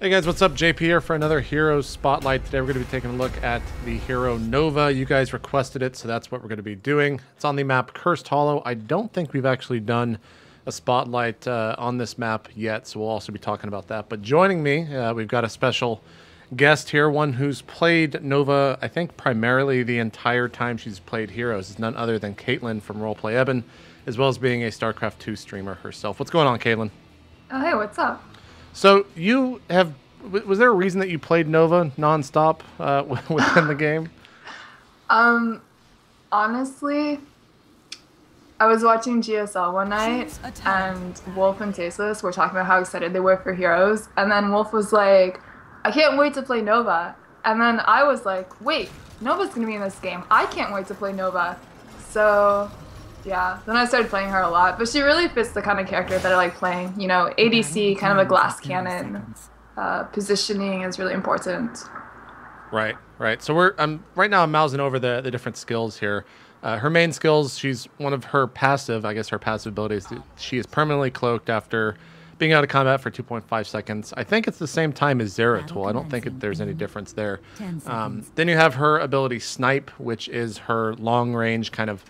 Hey guys, what's up? JP here for another Hero Spotlight. Today we're going to be taking a look at the hero Nova. You guys requested it, so that's what we're going to be doing. It's on the map Cursed Hollow. I don't think we've actually done a Spotlight on this map yet, so we'll also be talking about that. But joining me, we've got a special guest here, one who's played Nova, I think primarily the entire time she's played Heroes. It's none other than Kaitlyn from Roleplay Eben, as well as being a StarCraft 2 streamer herself. What's going on, Kaitlyn? Oh, hey, what's up? So you have, was there a reason that you played Nova nonstop within the game? Honestly, I was watching GSL one night, and Wolf and Tasteless were talking about how excited they were for Heroes, and then Wolf was like, I can't wait to play Nova. And then I was like, wait, Nova's gonna be in this game. I can't wait to play Nova. So yeah, then I started playing her a lot, but she really fits the kind of character that I like playing. You know, ADC, kind of a glass cannon. Positioning is really important. Right. So right now I'm mousing over the different skills here. Her main skills, she's one of her passive, I guess her passive abilities, she is permanently cloaked after being out of combat for 2.5 seconds. I think it's the same time as Zeratul. I don't think there's any difference there. Then you have her ability Snipe, which is her long range kind of,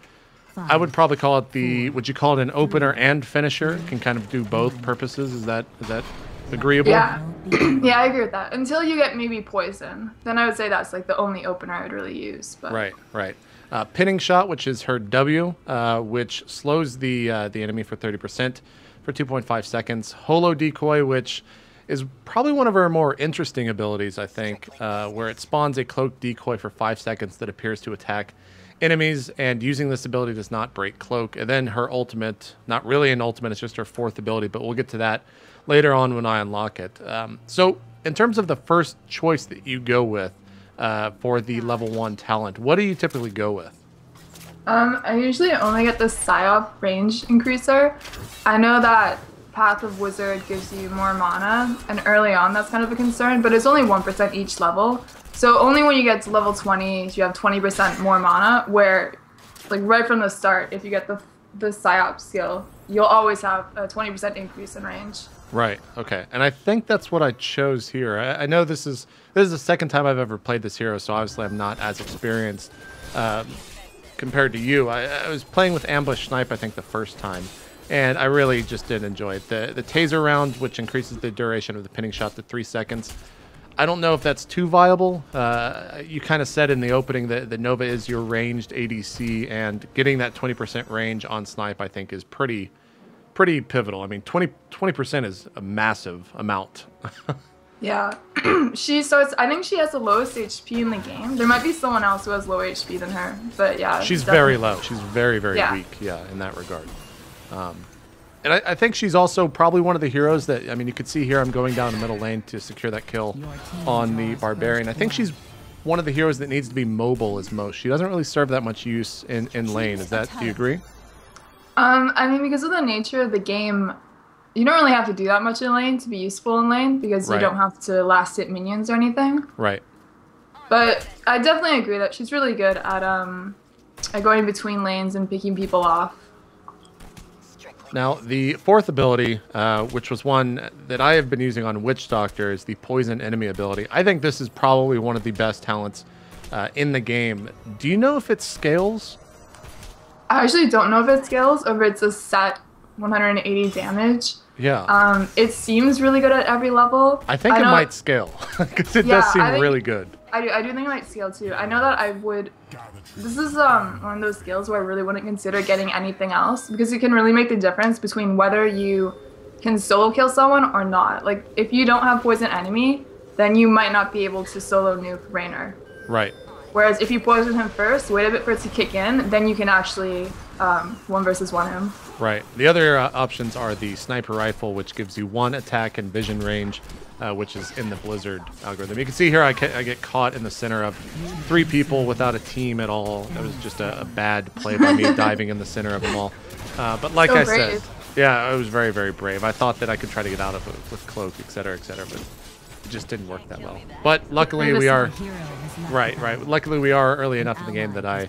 I would probably call it would you call it an opener and finisher? It can kind of do both purposes. Is that agreeable? Yeah. Yeah, I agree with that. Until you get maybe poison, then I would say that's like the only opener I would really use. But. Right. Pinning shot, which is her W, which slows the enemy for 30% for 2.5 seconds. Holo decoy, which is probably one of her more interesting abilities, I think, where it spawns a cloaked decoy for 5 seconds that appears to attack enemies, and using this ability does not break cloak. And then her ultimate, not really an ultimate, it's just her fourth ability, but we'll get to that later on when I unlock it. So in terms of the first choice that you go with for the level 1 talent, what do you typically go with? I usually only get the Psyop range increaser. I know that Path of Wizard gives you more mana, and early on that's kind of a concern, but it's only 1% each level. So only when you get to level 20, you have 20% more mana, where like right from the start, if you get the Psyop skill, you'll always have a 20% increase in range. Right, okay. And I think that's what I chose here. I know this is the second time I've ever played this hero, so obviously I'm not as experienced compared to you. I was playing with Ambush Snipe, I think, the first time, and I really just did enjoy it. The taser round, which increases the duration of the pinning shot to 3 seconds, I don't know if that's too viable. You kind of said in the opening that Nova is your ranged ADC, and getting that 20% range on Snipe, I think, is pretty pivotal. I mean, 20% is a massive amount. Yeah. I think she has the lowest HP in the game. There might be someone else who has lower HP than her, but yeah. She's very low. She's very weak, yeah, in that regard. And I think she's also probably one of the heroes that, I mean, you could see here I'm going down the middle lane to secure that kill on the Barbarian. I think she's one of the heroes that needs to be mobile as most. She doesn't really serve that much use in lane. Do you agree? I mean, because of the nature of the game, you don't really have to do that much in lane to be useful in lane, because you don't have to last hit minions or anything. Right. But I definitely agree that she's really good at going between lanes and picking people off. Now, the fourth ability, which was one that I have been using on Witch Doctor, is the Poison Enemy ability. I think this is probably one of the best talents in the game. Do you know if it scales? I actually don't know if it scales or if it's a set 180 damage. Yeah. It seems really good at every level. I think it might scale, because it does seem really good. I do think it might scale too. I know that I would... This is one of those skills where I really wouldn't consider getting anything else, because it can really make the difference between whether you can solo kill someone or not. Like, if you don't have poison enemy, then you might not be able to solo nuke Raynor. Right. Whereas if you poison him first, wait a bit for it to kick in, then you can actually 1 versus 1 him. Right. The other options are the Sniper Rifle, which gives you 1 attack and vision range, which is in the Blizzard algorithm. You can see here I get caught in the center of 3 people without a team at all. It was just a bad play by me diving in the center of them all. But like I said, yeah, I was very brave. I thought that I could try to get out of it with Cloak, etc., but it just didn't work that well. But luckily we are Luckily we are early enough in the game that I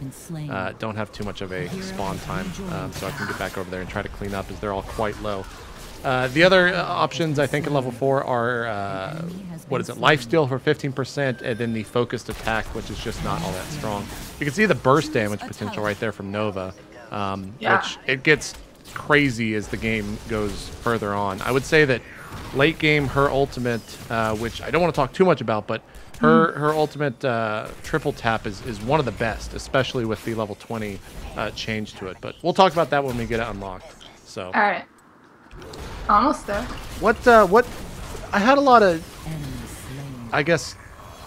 don't have too much of a spawn time, so I can get back over there and try to clean up, as they're all quite low. The other options I think in level 4 are what is it? Lifesteal for 15%, and then the focused attack, which is just not all that strong. You can see the burst damage potential right there from Nova, which it gets crazy as the game goes further on. I would say that late game, her ultimate, which I don't want to talk too much about, but her ultimate triple tap is one of the best, especially with the level 20 change to it. But we'll talk about that when we get it unlocked. So. All right. Almost there. What I had a lot of, I guess,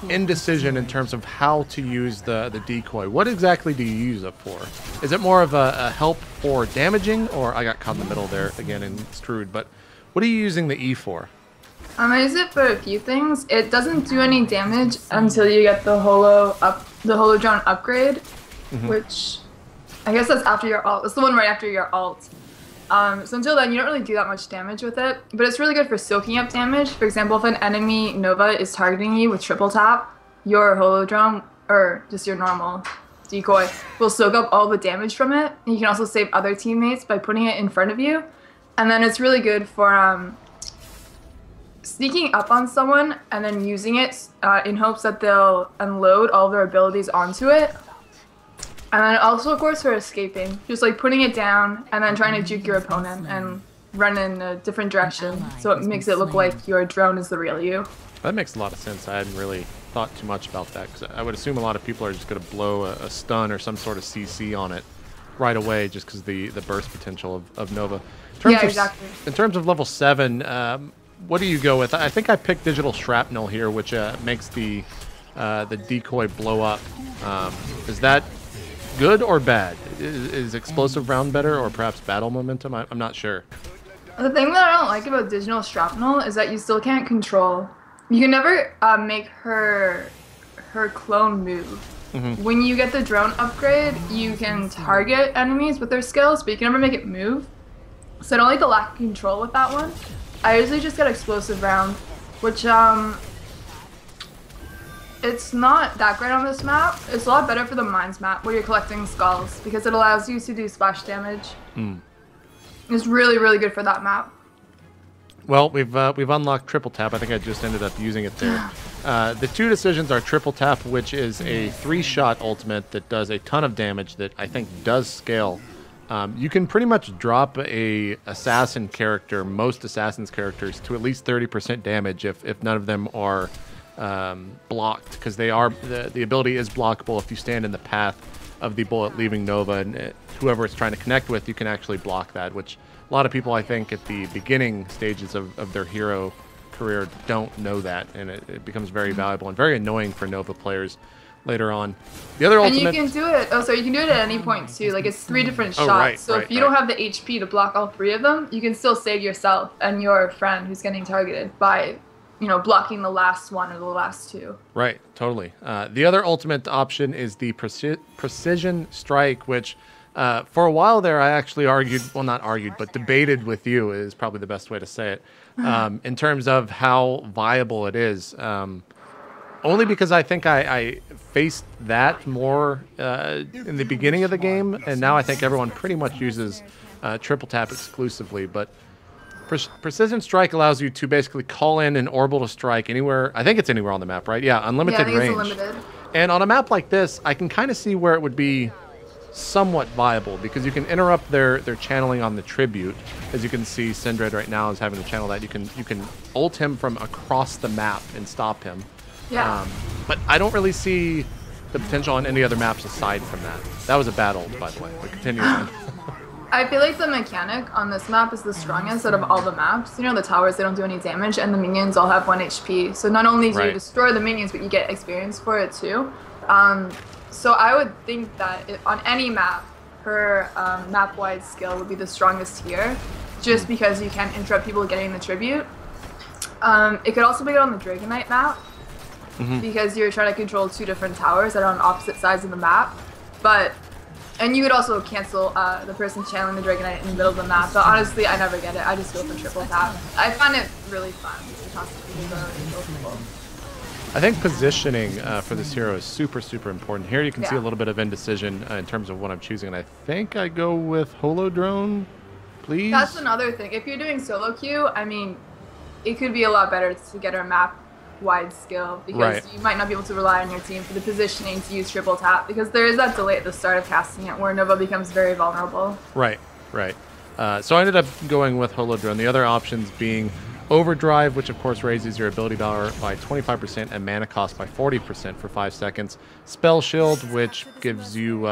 indecision in terms of how to use the decoy. What exactly do you use it for? Is it more of a help for damaging, or I got caught in the middle there again and screwed, but what are you using the E for? I use it for a few things. It doesn't do any damage until you get the holo drone upgrade, which I guess that's after your ult. It's the one right after your ult. So until then, you don't really do that much damage with it, but it's really good for soaking up damage. For example, if an enemy Nova is targeting you with triple tap, your holodrome, or just your normal decoy, will soak up all the damage from it. And you can also save other teammates by putting it in front of you. And then it's really good for sneaking up on someone and then using it in hopes that they'll unload all their abilities onto it. And then also, of course, for escaping, just like putting it down and then trying to juke your opponent and run in a different direction, so it makes it look like your drone is the real you. That makes a lot of sense. I hadn't really thought too much about that, because I would assume a lot of people are just going to blow a stun or some sort of CC on it right away just because the burst potential of Nova. Exactly. In terms of level 7, what do you go with? I think I picked Digital Shrapnel here, which makes the decoy blow up. Is that good or bad? Is explosive round better, or perhaps battle momentum? I'm not sure. The thing that I don't like about Digital Shrapnel is that you still can't control. You can never make her clone move. When you get the drone upgrade, you can target enemies with their skills, but you can never make it move. So I don't like the lack of control with that one. I usually just get explosive round, which it's not that great on this map. It's a lot better for the mines map where you're collecting skulls, because it allows you to do splash damage. It's really, really good for that map. Well, we've unlocked triple tap. I think I just ended up using it there. The two decisions are triple tap, which is a 3-shot ultimate that does a ton of damage that I think does scale. You can pretty much drop a assassin character, most assassins characters, to at least 30% damage if none of them are blocked, because they are the ability is blockable if you stand in the path of the bullet leaving Nova, and whoever it's trying to connect with, you can actually block that, which a lot of people, I think, at the beginning stages of their hero career don't know that, and it becomes very valuable and very annoying for Nova players later on. The other ultimate... And you can do it, you can do it at any point too, like it's 3 different shots, so if you don't have the HP to block all 3 of them, you can still save yourself and your friend who's getting targeted by, you know, blocking the last one or the last 2. Right, totally. The other ultimate option is the Precision Strike, which for a while there I actually argued, well, not argued, but debated with you is probably the best way to say it, in terms of how viable it is. Only because I think I faced that more in the beginning of the game, and now I think everyone pretty much uses triple tap exclusively, but Precision Strike allows you to basically call in an orbital strike anywhere. I think it's anywhere on the map, right? Yeah, unlimited range. It's unlimited. And on a map like this, I can kind of see where it would be somewhat viable, because you can interrupt their channeling on the tribute. As you can see, Syndred right now is having to channel that. You can ult him from across the map and stop him. Yeah. But I don't really see the potential on any other maps aside from that. That was a bad ult, by the way. But continue on. I feel like the mechanic on this map is the strongest out of all the maps. You know, the towers, they don't do any damage, and the minions all have 1 HP. So not only do you destroy the minions, but you get experience for it too. So I would think that on any map, her map-wide skill would be the strongest here, just because you can't interrupt people getting the tribute. It could also be good on the Dragonite map, because you're trying to control 2 different towers that are on opposite sides of the map. And you could also cancel the person channeling the Dragonite in the middle of the map, but honestly, I never get it. I just go for triple tap. I find it really fun to toss people. I think positioning for this hero is super, super important. Here you can see a little bit of indecision in terms of what I'm choosing, and I think I go with Holodrone, please. That's another thing. If you're doing solo queue, I mean, it could be a lot better to get a map-wide skill because you might not be able to rely on your team for the positioning to use triple tap because there is that delay at the start of casting it where Nova becomes very vulnerable. Right. So I ended up going with Holodrone. The other options being Overdrive, which of course raises your ability power by 25% and mana cost by 40% for 5 seconds. Spell Shield, which gives you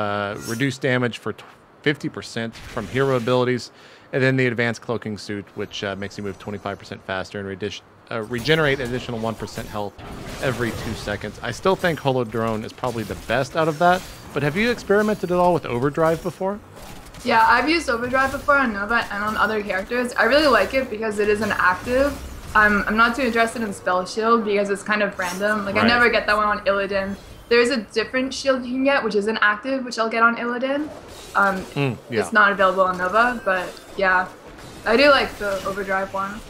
reduced damage for 50% from hero abilities. And then the Advanced Cloaking Suit, which makes you move 25% faster and regenerate an additional 1% health every 2 seconds. I still think Holodrone is probably the best out of that, but have you experimented at all with Overdrive before? Yeah, I've used Overdrive before on Nova and on other characters. I really like it because it is an active. I'm not too interested in Spell Shield because it's kind of random. Like, I never get that one on Illidan. There's a different shield you can get, which is an active, which I'll get on Illidan. It's not available on Nova, but yeah. I do like the Overdrive one.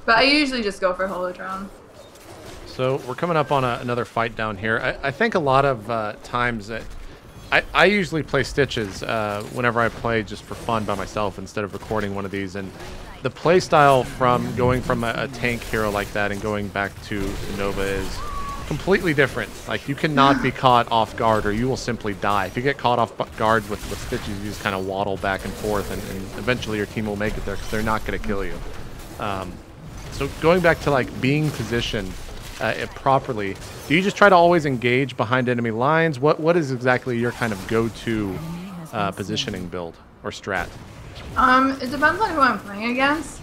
But I usually just go for Holodrone. So we're coming up on another fight down here. I think a lot of times that I usually play Stitches whenever I play just for fun by myself instead of recording one of these. And the play style from going from a tank hero like that and going back to Nova is completely different. Like, you cannot be caught off guard or you will simply die. If you get caught off guard with Stitches, you just kind of waddle back and forth and eventually your team will make it there because they're not going to kill you. So going back to like being positioned properly, do you just try to always engage behind enemy lines? What is exactly your kind of go-to positioning build or strat? It depends on who I'm playing against.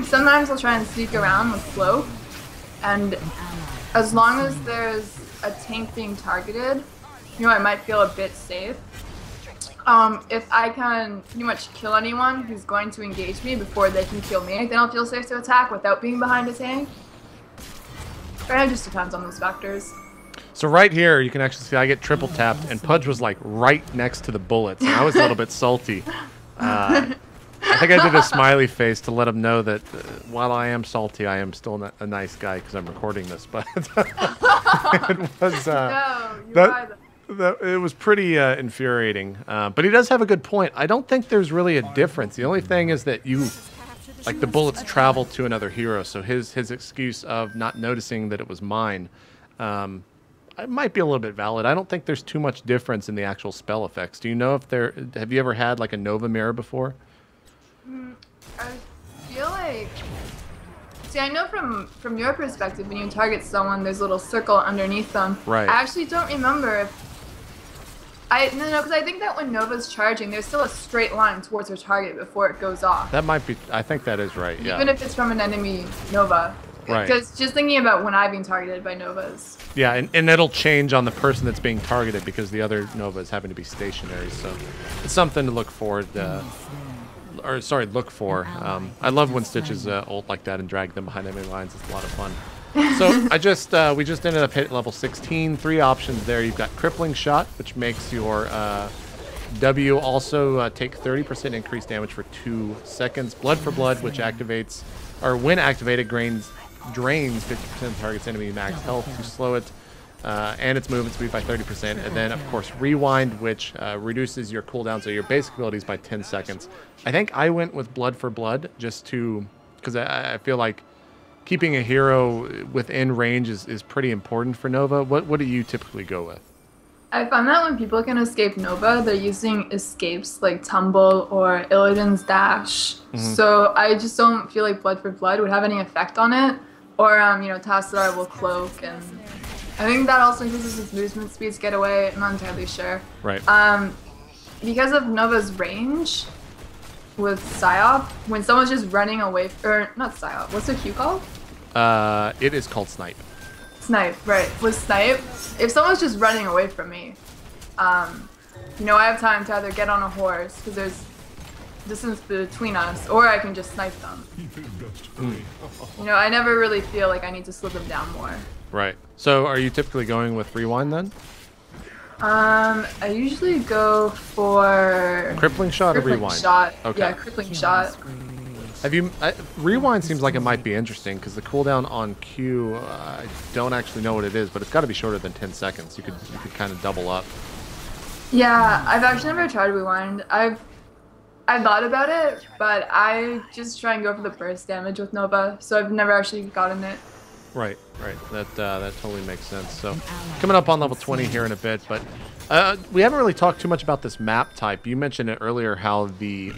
Sometimes I'll try and sneak around with Cloak, and as long as there's a tank being targeted, you know, I might feel a bit safe. If I can pretty much kill anyone who's going to engage me before they can kill me, then I'll feel safe to attack without being behind a tank. It just depends on those factors. So right here, you can actually see I get triple tapped, and Pudge was like right next to the bullets, and I was a little bit salty. I think I did a smiley face to let him know that while I am salty, I am still a nice guy because I'm recording this. But it was it was pretty infuriating. But he does have a good point. I don't think there's really a difference. The only thing is that like the bullets travel to another hero, so his excuse of not noticing that it was mine, it might be a little bit valid. I don't think there's too much difference in the actual spell effects. Do you know if have you ever had like a Nova mirror before? I feel like, see, I know from your perspective, when you target someone, there's a little circle underneath them. Right. I actually don't remember if no, because I think that when Nova's charging, there's still a straight line towards her target before it goes off. That might be, I think that is right, yeah. Even if it's from an enemy Nova. Right. Because just thinking about when I've been targeted by Novas. Yeah, and it'll change on the person that's being targeted because the other Novas happen to be stationary, so it's something to look forward look for. I love when Stitches ult like that and drag them behind enemy lines. It's a lot of fun. So we just ended up hitting level 16. 3 options there. You've got Crippling Shot, which makes your W also take 30% increased damage for 2 seconds. Blood for Blood, which activates, or when activated, drains 50% of the target's enemy max health to slow it, and its movement speed by 30%. And then, of course, Rewind, which reduces your cooldown, so your basic abilities, by 10 seconds. I think I went with Blood for Blood just because I feel like keeping a hero within range is pretty important for Nova. What do you typically go with? I find that when people can escape Nova, they're using escapes like Tumble or Illidan's Dash. So I just don't feel like Blood for Blood would have any effect on it. Or, you know, Tassadar will Cloak, and I think that also increases his movement speeds get away. I'm not entirely sure. Right. Because of Nova's range with Psyop, when someone's just running away, or not Psyop, what's the Q called? It is called Snipe. Snipe, right. With Snipe, if someone's just running away from me, you know, I have time to either get on a horse, because there's distance between us, or I can just snipe them. You know, I never really feel like I need to slow them down more. Right. So are you typically going with Rewind then? I usually go for Crippling Shot or Rewind? Shot. Okay. Yeah, Crippling Shot. Have you Rewind seems like it might be interesting because the cooldown on Q, I don't actually know what it is, but it's got to be shorter than 10 seconds. You could kind of double up. Yeah, I've actually never tried Rewind. I thought about it, but I just try and go for the burst damage with Nova, so I've never actually gotten it. Right. That totally makes sense. So, coming up on level 20 here in a bit, but we haven't really talked too much about this map type. You mentioned it earlier how the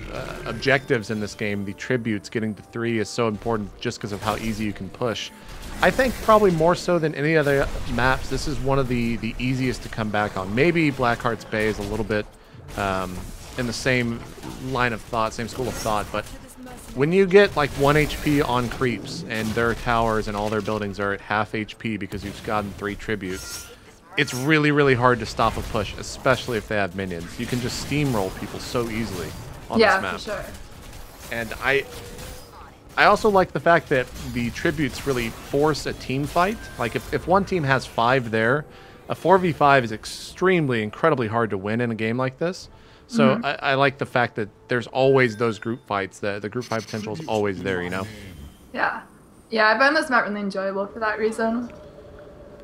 objectives in this game, the tributes, getting to 3 is so important just because of how easy you can push. I think probably more so than any other maps, this is one of the easiest to come back on. Maybe Blackheart's Bay is a little bit in the same line of thought, same school of thought, but when you get like 1 HP on creeps and their towers and all their buildings are at half HP because you've gotten 3 tributes, it's really, really hard to stop a push, especially if they have minions. You can just steamroll people so easily on this map. Yeah, for sure. And I also like the fact that the tributes really force a team fight. Like if one team has 5 there, a 4v5 is incredibly hard to win in a game like this. So I like the fact that there's always those group fights. The group fight potential is always there, you know? Yeah. Yeah, I find this map really enjoyable for that reason.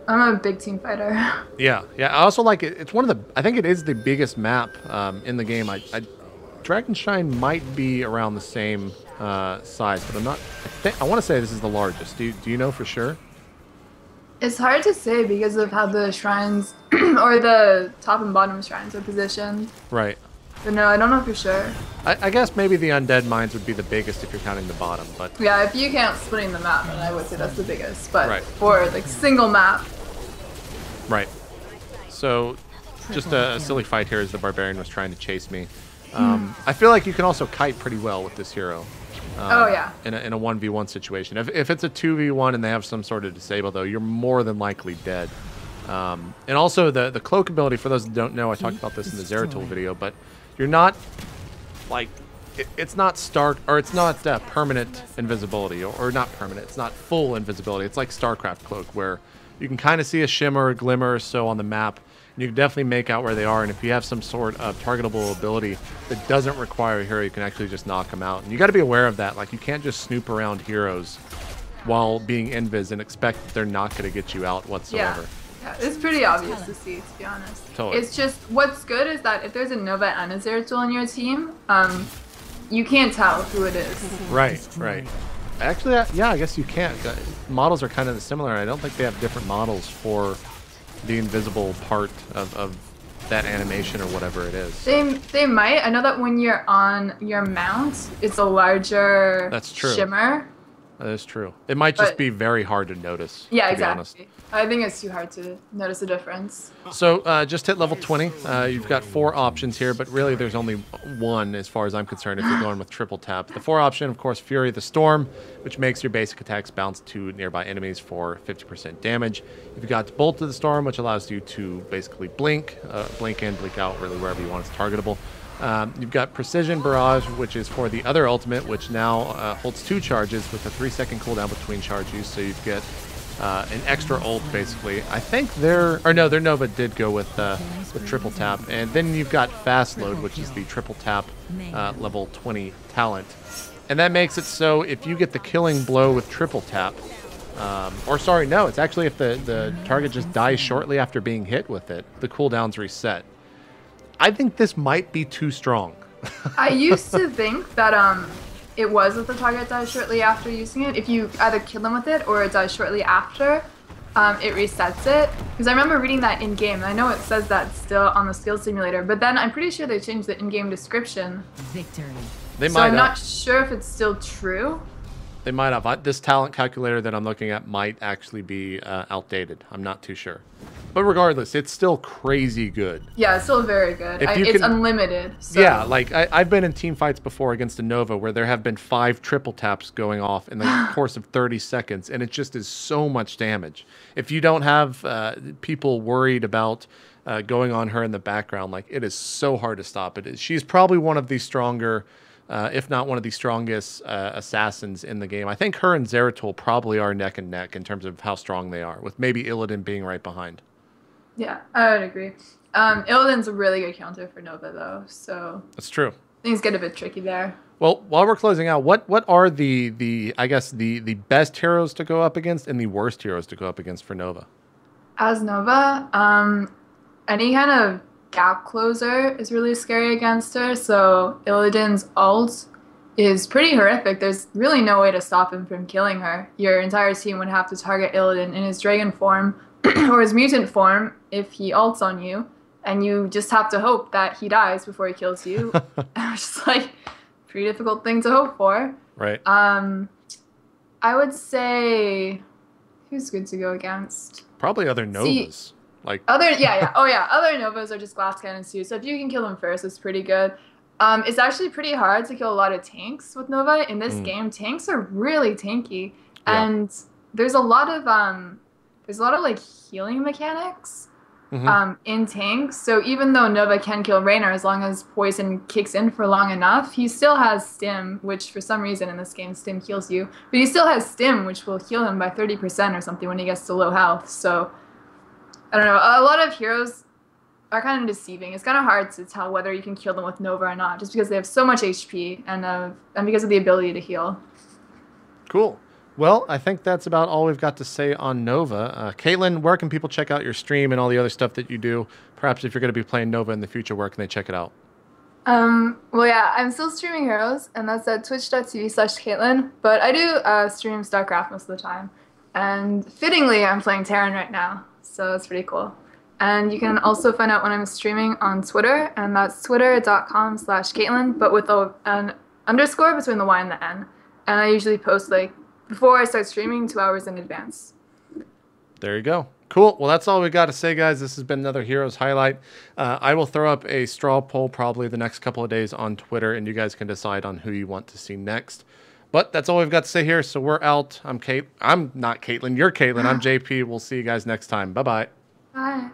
I'm a big team fighter. Yeah. I also like it. It's one of the, I think it is the biggest map in the game. Dragonshine might be around the same size, but I'm not, I want to say this is the largest. Do you know for sure? It's hard to say because of how the shrines, or the top and bottom shrines are positioned. Right. But no, I don't know for sure. I guess maybe the undead mines would be the biggest if you're counting the bottom, but... Yeah, if you count splitting the map, then I would say that's the biggest. But right. for, like, single map. Right. So, just a silly fight here as the Barbarian was trying to chase me. I feel like you can also kite pretty well with this hero. Oh, yeah. In a 1v1 situation. If it's a 2v1 and they have some sort of disable, though, you're more than likely dead. And also, the cloak ability, for those that don't know, I talked about this in the Zeratul video, but you're not, like, it's not permanent invisibility, or not permanent, it's not full invisibility. It's like StarCraft cloak, where you can kind of see a shimmer or glimmer or so on the map, and you can definitely make out where they are, and if you have some sort of targetable ability that doesn't require a hero, you can actually just knock them out. And you got to be aware of that. Like, you can't just snoop around heroes while being invis and expect that they're not going to get you out whatsoever. Yeah, it's pretty obvious to see, to be honest. Totally. It's just, what's good is that if there's a Nova and a Zeratul on your team, you can't tell who it is. Right. Actually, yeah, I guess you can't. Models are kind of similar. I don't think they have different models for the invisible part of that animation or whatever it is. They might. I know that when you're on your mount, it's a larger shimmer. That is true. It might just be very hard to notice. Yeah, to exactly. Be honest. I think it's too hard to notice a difference. So just hit level 20. You've got 4 options here, but really there's only one as far as I'm concerned if you're going with triple tap. The 4 option, of course, Fury the Storm, which makes your basic attacks bounce to nearby enemies for 50% damage. You've got Bolt of the Storm, which allows you to basically blink in, blink out, really wherever you want. It's targetable. You've got Precision Barrage, which is for the other ultimate, which now holds 2 charges with a 3-second cooldown between charge use, so you get an extra ult, basically. I think their Nova did go with triple tap. And then you've got Fast Load, which is the triple tap level 20 talent. And that makes it so if you get the killing blow with triple tap, it's actually if the target just dies shortly after being hit with it, the cooldown's reset. I think this might be too strong. I used to think that it was if the target dies shortly after using it. If you either kill them with it or it dies shortly after, it resets it. Because I remember reading that in-game, and I know it says that still on the skill simulator, but then I'm pretty sure they changed the in-game description. Victory. So I'm not sure if it's still true. They might have. This talent calculator that I'm looking at might actually be outdated. I'm not too sure. But regardless, it's still crazy good. Yeah, it's still very good. It's unlimited. So. Yeah, like I've been in team fights before against a Nova where there have been 5 triple taps going off in the course of 30 seconds, and it just is so much damage. If you don't have people worried about going on her in the background, like it is so hard to stop it. She's probably one of the stronger, if not one of the strongest assassins in the game. I think her and Zeratul probably are neck and neck in terms of how strong they are, with maybe Illidan being right behind. Yeah, I would agree. Illidan's a really good counter for Nova, though, so... That's true. Things get a bit tricky there. Well, while we're closing out, what are the I guess, the best heroes to go up against and the worst heroes to go up against for Nova? As Nova, any kind of gap closer is really scary against her. So Illidan's ult is pretty horrific. There's really no way to stop him from killing her. Your entire team would have to target Illidan in his dragon form or his mutant form if he ults on you, and you just have to hope that he dies before he kills you. It's just like pretty difficult thing to hope for. Right. I would say who's good to go against? Probably other Novas. Other Novas are just glass cannons too. So if you can kill them first, it's pretty good. It's actually pretty hard to kill a lot of tanks with Nova in this game. Tanks are really tanky, and there's a lot of like healing mechanics in tanks. So even though Nova can kill Reynar, as long as poison kicks in for long enough, he still has stim, which for some reason in this game stim heals you. But he still has stim, which will heal him by 30% or something when he gets to low health. So I don't know. A lot of heroes are kind of deceiving. It's kind of hard to tell whether you can kill them with Nova or not, just because they have so much HP and because of the ability to heal. Cool. Well, I think that's about all we've got to say on Nova. Kaitlyn, where can people check out your stream and all the other stuff that you do? Perhaps if you're going to be playing Nova in the future, where can they check it out? Well, yeah, I'm still streaming Heroes, and that's at twitch.tv/Kaitlyn, but I do stream StarCraft most of the time. And fittingly, I'm playing Terran right now, so it's pretty cool. And you can also find out when I'm streaming on Twitter, and that's twitter.com/Kaitlyn, but with an underscore between the Y and the N. And I usually post, like, before I start streaming, 2 hours in advance. There you go. Cool. Well, that's all we got to say, guys. This has been another Heroes highlight. I will throw up a straw poll probably the next couple of days on Twitter, and you guys can decide on who you want to see next. But that's all we've got to say here, so we're out. I'm not Kaitlyn. You're Kaitlyn. I'm JP. We'll see you guys next time. Bye-bye. Bye.